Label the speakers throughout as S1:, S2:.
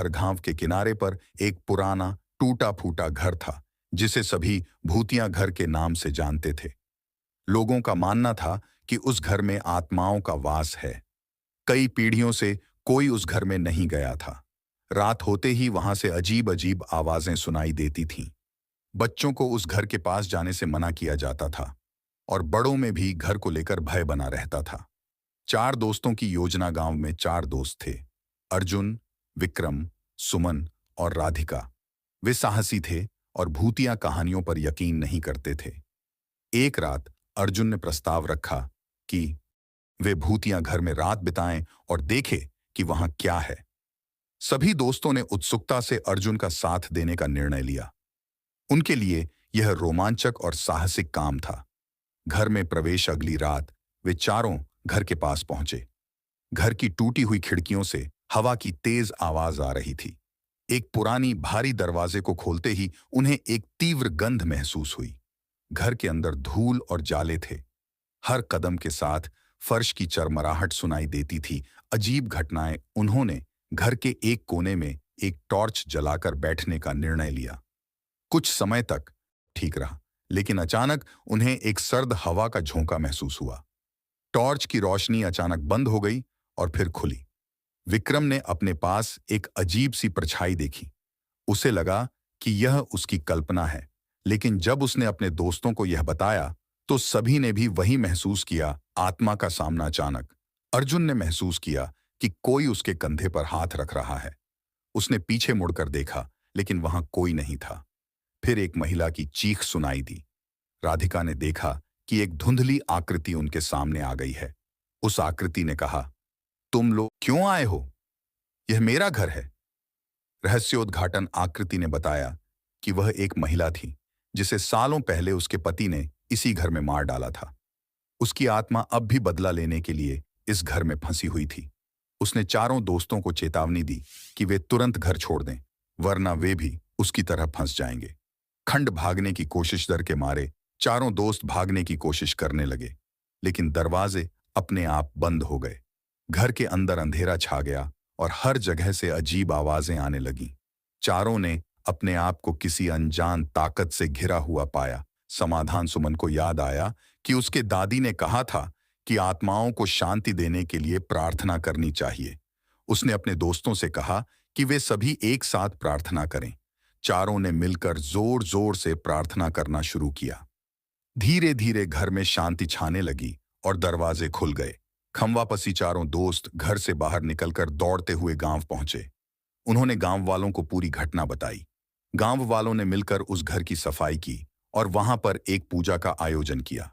S1: हर गांव के किनारे पर एक पुराना टूटा फूटा घर था जिसे सभी भूतिया घर के नाम से जानते थे। लोगों का मानना था कि उस घर में आत्माओं का वास है। कई पीढ़ियों से कोई उस घर में नहीं गया था। रात होते ही वहां से अजीब अजीब आवाजें सुनाई देती थीं। बच्चों को उस घर के पास जाने से मना किया जाता था और बड़ों में भी घर को लेकर भय बना रहता था। चार दोस्तों की योजना। गांव में चार दोस्त थे, अर्जुन, विक्रम, सुमन और राधिका। वे साहसी थे और भूतिया कहानियों पर यकीन नहीं करते थे। एक रात अर्जुन ने प्रस्ताव रखा कि वे भूतिया घर में रात बिताएं और देखें कि वहां क्या है। सभी दोस्तों ने उत्सुकता से अर्जुन का साथ देने का निर्णय लिया। उनके लिए यह रोमांचक और साहसिक काम था। घर में प्रवेश अगली रात वे चारों घर के पास पहुंचे। घर की टूटी हुई खिड़कियों से हवा की तेज आवाज आ रही थी। एक पुरानी भारी दरवाजे को खोलते ही उन्हें एक तीव्र गंध महसूस हुई। घर के अंदर धूल और जाले थे। हर कदम के साथ फर्श की चरमराहट सुनाई देती थी। अजीब घटनाएं। उन्होंने घर के एक कोने में एक टॉर्च जलाकर बैठने का निर्णय लिया। कुछ समय तक ठीक रहा, लेकिन अचानक उन्हें एक सर्द हवा का झोंका महसूस हुआ। टॉर्च की रोशनी अचानक बंद हो गई और फिर खुली। विक्रम ने अपने पास एक अजीब सी परछाई देखी। उसे लगा कि यह उसकी कल्पना है, लेकिन जब उसने अपने दोस्तों को यह बताया तो सभी ने भी वही महसूस किया, आत्मा का सामना। अचानक अर्जुन ने महसूस किया कि कोई उसके कंधे पर हाथ रख रहा है। उसने पीछे मुड़कर देखा, लेकिन वहां कोई नहीं था। फिर एक महिला की चीख सुनाई दी। राधिका ने देखा कि एक धुंधली आकृति उनके सामने आ गई है। उस आकृति ने कहा, तुम लोग क्यों आए हो? यह मेरा घर है। रहस्योद्घाटन आकृति ने बताया कि वह एक महिला थी जिसे सालों पहले उसके पति ने इसी घर में मार डाला था। उसकी आत्मा अब भी बदला लेने के लिए इस घर में फंसी हुई थी। उसने चारों दोस्तों को चेतावनी दी कि वे तुरंत घर छोड़ दें, वरना वे भी उसकी तरह फंस जाएंगे। खंड भागने की कोशिश डर के मारे चारों दोस्त भागने की कोशिश करने लगे, लेकिन दरवाजे अपने आप बंद हो गए। घर के अंदर अंधेरा छा गया और हर जगह से अजीब आवाजें आने लगीं। चारों ने अपने आप को किसी अनजान ताकत से घिरा हुआ पाया। समाधान। सुमन को याद आया कि उसके दादी ने कहा था कि आत्माओं को शांति देने के लिए प्रार्थना करनी चाहिए। उसने अपने दोस्तों से कहा कि वे सभी एक साथ प्रार्थना करें। चारों ने मिलकर जोर जोर से प्रार्थना करना शुरू किया। धीरे धीरे घर में शांति छाने लगी और दरवाजे खुल गए। खमवापसी चारों दोस्त घर से बाहर निकलकर दौड़ते हुए गांव पहुंचे। उन्होंने गांव वालों को पूरी घटना बताई। गांव वालों ने मिलकर उस घर की सफाई की और वहां पर एक पूजा का आयोजन किया।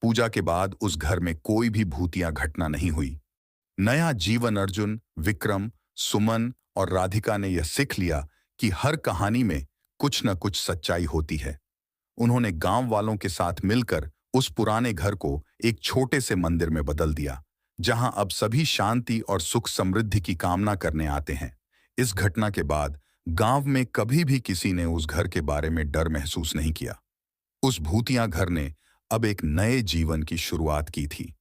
S1: पूजा के बाद उस घर में कोई भी भूतिया घटना नहीं हुई। नया जीवन। अर्जुन, विक्रम, सुमन और राधिका ने यह सीख लिया कि हर कहानी में कुछ न कुछ सच्चाई होती है। उन्होंने गांव वालों के साथ मिलकर उस पुराने घर को एक छोटे से मंदिर में बदल दिया, जहां अब सभी शांति और सुख समृद्धि की कामना करने आते हैं। इस घटना के बाद गांव में कभी भी किसी ने उस घर के बारे में डर महसूस नहीं किया। उस भूतिया घर ने अब एक नए जीवन की शुरुआत की थी।